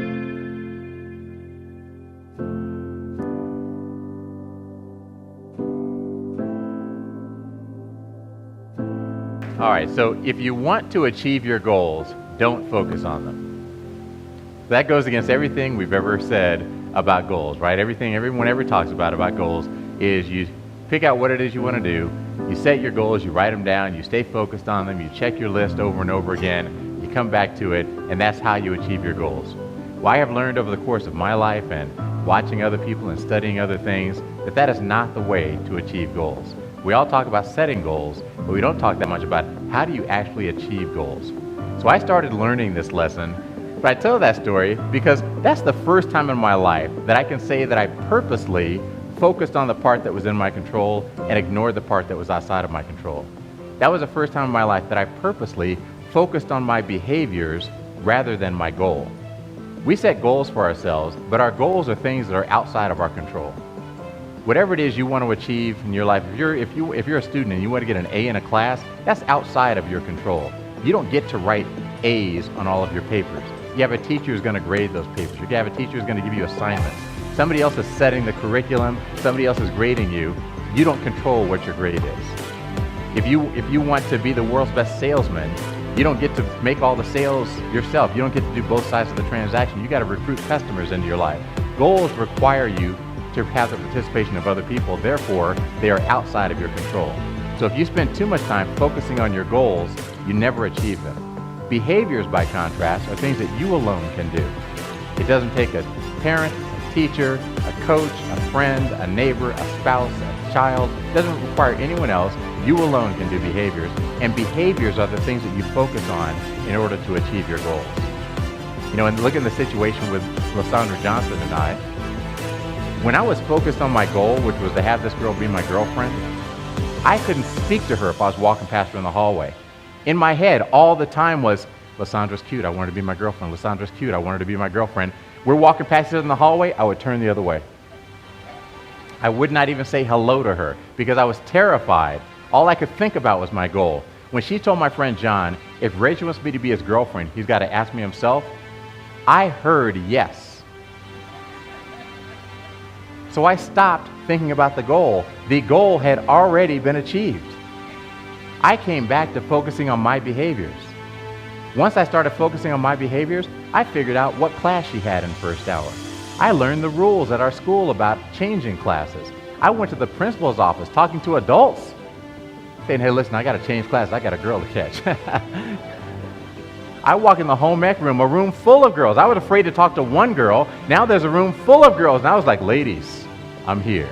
All right, so if you want to achieve your goals, don't focus on them. That goes against everything we've ever said about goals, right? Everyone ever talks about goals is you pick out what it is you want to do, you set your goals, you write them down, you stay focused on them, you check your list over and over again, you come back to it, and that's how you achieve your goals. Well, I have learned over the course of my life and watching other people and studying other things that that is not the way to achieve goals. We all talk about setting goals, but we don't talk that much about how do you actually achieve goals. So I started learning this lesson, but I tell that story because that's the first time in my life that I can say that I purposely focused on the part that was in my control and ignored the part that was outside of my control. That was the first time in my life that I purposely focused on my behaviors rather than my goal. We set goals for ourselves, but our goals are things that are outside of our control. Whatever it is you want to achieve in your life, if you're a student and you want to get an A in a class, that's outside of your control. You don't get to write A's on all of your papers. You have a teacher who's going to grade those papers. You have a teacher who's going to give you assignments. Somebody else is setting the curriculum. Somebody else is grading you. You don't control what your grade is. If you want to be the world's best salesman, you don't get to make all the sales yourself. You don't get to do both sides of the transaction. You got to recruit customers into your life. Goals require you to have the participation of other people. Therefore, they are outside of your control. So if you spend too much time focusing on your goals, you never achieve them. Behaviors, by contrast, are things that you alone can do. It doesn't take a parent, a teacher, a coach, a friend, a neighbor, a spouse, a child. It doesn't require anyone else. You alone can do behaviors. And behaviors are the things that you focus on in order to achieve your goals. You know, and look at the situation with Lysandra Johnson and I. When I was focused on my goal, which was to have this girl be my girlfriend, I couldn't speak to her if I was walking past her in the hallway. In my head, all the time was, Lysandra's cute, I want her to be my girlfriend. Lysandra's cute, I want her to be my girlfriend. We're walking past her in the hallway, I would turn the other way. I would not even say hello to her because I was terrified. All I could think about was my goal. When she told my friend John, if Reggie wants me to be his girlfriend, he's got to ask me himself, I heard yes. So I stopped thinking about the goal. The goal had already been achieved. I came back to focusing on my behaviors. Once I started focusing on my behaviors, I figured out what class she had in first hour. I learned the rules at our school about changing classes. I went to the principal's office talking to adults, saying, hey, listen, I got to change classes. I got a girl to catch. I walk in the home ec room, a room full of girls. I was afraid to talk to one girl. Now there's a room full of girls. And I was like, ladies, I'm here.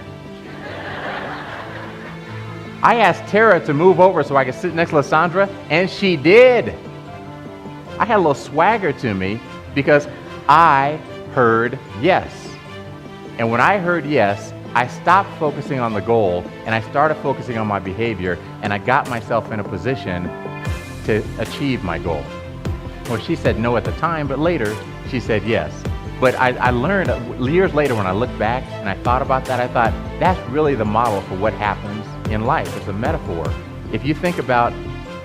I asked Tara to move over so I could sit next to Lysandra, and she did. I had a little swagger to me because I heard yes. And when I heard yes, I stopped focusing on the goal and I started focusing on my behavior, and I got myself in a position to achieve my goal. Well, she said no at the time, but later she said yes. But I learned years later when I looked back and I thought about that, I thought that's really the model for what happens in life. It's a metaphor. If you think about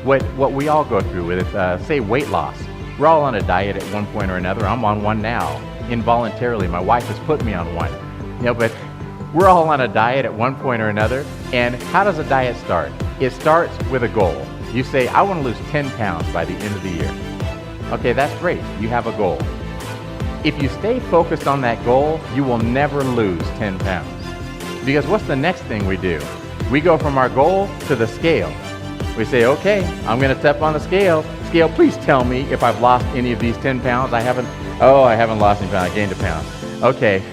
what we all go through with, say, weight loss. We're all on a diet at one point or another. I'm on one now, involuntarily. My wife has put me on one. You know, but we're all on a diet at one point or another. And how does a diet start? It starts with a goal. You say, I want to lose 10 pounds by the end of the year. Okay, that's great. You have a goal. If you stay focused on that goal, you will never lose 10 pounds. Because what's the next thing we do? We go from our goal to the scale. We say, okay, I'm going to step on the scale. Scale, please tell me if I've lost any of these 10 pounds. I haven't lost any pounds. I gained a pound. Okay.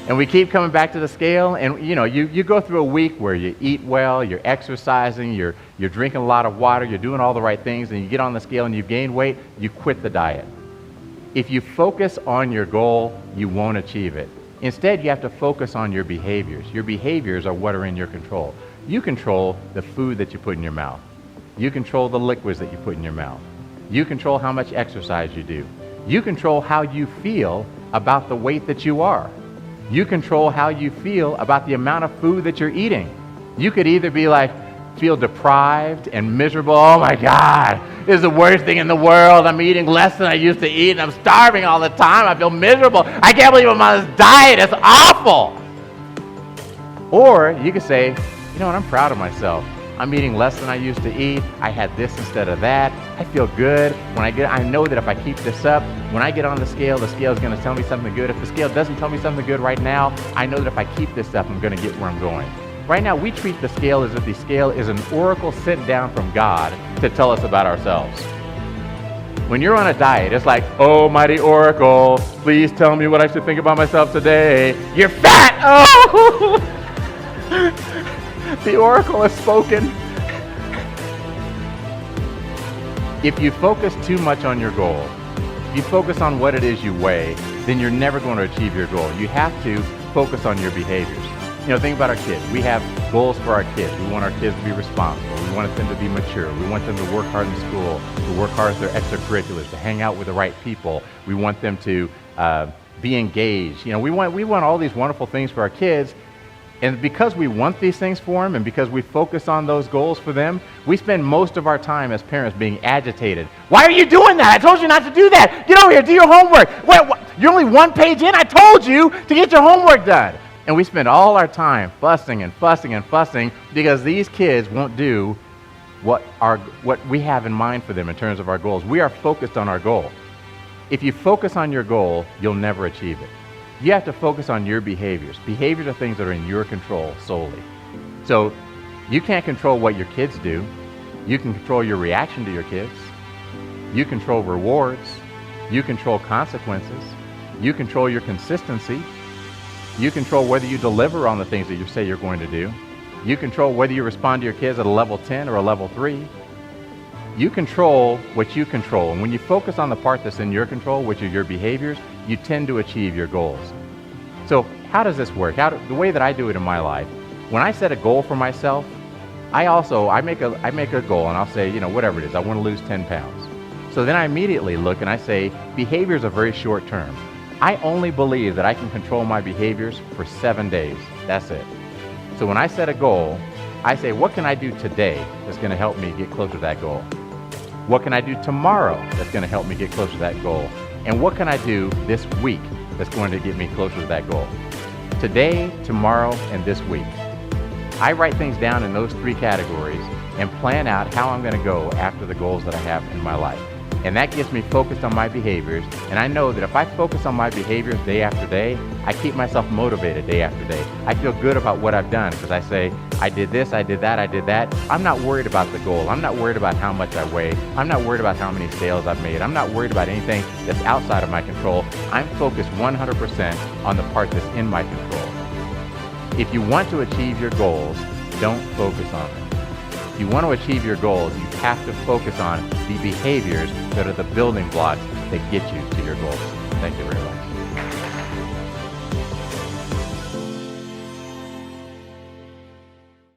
And we keep coming back to the scale, and you go through a week where you eat well, you're exercising, you're drinking a lot of water, you're doing all the right things, and you get on the scale and you've gained weight, you quit the diet. If you focus on your goal, you won't achieve it. Instead, you have to focus on your behaviors. Your behaviors are what are in your control. You control the food that you put in your mouth. You control the liquids that you put in your mouth. You control how much exercise you do. You control how you feel about the weight that you are. You control how you feel about the amount of food that you're eating. You could either be like, feel deprived and miserable. Oh my God, This is the worst thing in the world. I'm eating less than I used to eat, and I'm starving all the time. I feel miserable. I can't believe I'm on this diet. It's awful. Or you could say, you know what, I'm proud of myself. I'm eating less than I used to eat. I had this instead of that. I feel good. I know that if I keep this up, when I get on the scale is going to tell me something good. If the scale doesn't tell me something good right now, I know that if I keep this up, I'm going to get where I'm going. Right now, we treat the scale as if the scale is an oracle sent down from God to tell us about ourselves. When you're on a diet, it's like, oh, mighty oracle, please tell me what I should think about myself today. You're fat! Oh! The oracle has spoken. If you focus too much on your goal, if you focus on what it is you weigh, then you're never going to achieve your goal. You have to focus on your behaviors. You know, think about our kids. We have goals for our kids. We want our kids to be responsible. We want them to be mature. We want them to work hard in school, to work hard with their extracurriculars, to hang out with the right people. We want them to be engaged. You know, we want all these wonderful things for our kids. And because we want these things for them and because we focus on those goals for them, we spend most of our time as parents being agitated. Why are you doing that? I told you not to do that. Get over here, do your homework. Wait, you're only one page in? I told you to get your homework done. And we spend all our time fussing and fussing and fussing because these kids won't do what we have in mind for them in terms of our goals. We are focused on our goal. If you focus on your goal, you'll never achieve it. You have to focus on your behaviors. Behaviors are things that are in your control solely. So you can't control what your kids do. You can control your reaction to your kids. You control rewards. You control consequences. You control your consistency. You control whether you deliver on the things that you say you're going to do. You control whether you respond to your kids at a level 10 or a level 3. You control what you control. And when you focus on the part that's in your control, which are your behaviors, you tend to achieve your goals. So how does this work? The way that I do it in my life, when I set a goal for myself, I make a goal and I'll say, you know, whatever it is, I want to lose 10 pounds. So then I immediately look and I say, behaviors are very short term. I only believe that I can control my behaviors for 7 days. That's it. So when I set a goal, I say, what can I do today that's going to help me get closer to that goal? What can I do tomorrow that's going to help me get closer to that goal? And what can I do this week that's going to get me closer to that goal? Today, tomorrow, and this week. I write things down in those 3 categories and plan out how I'm going to go after the goals that I have in my life. And that gets me focused on my behaviors. And I know that if I focus on my behaviors day after day, I keep myself motivated day after day. I feel good about what I've done because I say, I did this, I did that, I did that. I'm not worried about the goal. I'm not worried about how much I weigh. I'm not worried about how many sales I've made. I'm not worried about anything that's outside of my control. I'm focused 100% on the part that's in my control. If you want to achieve your goals, don't focus on them. If you want to achieve your goals, you have to focus on the behaviors that are the building blocks that get you to your goals. Thank you very much.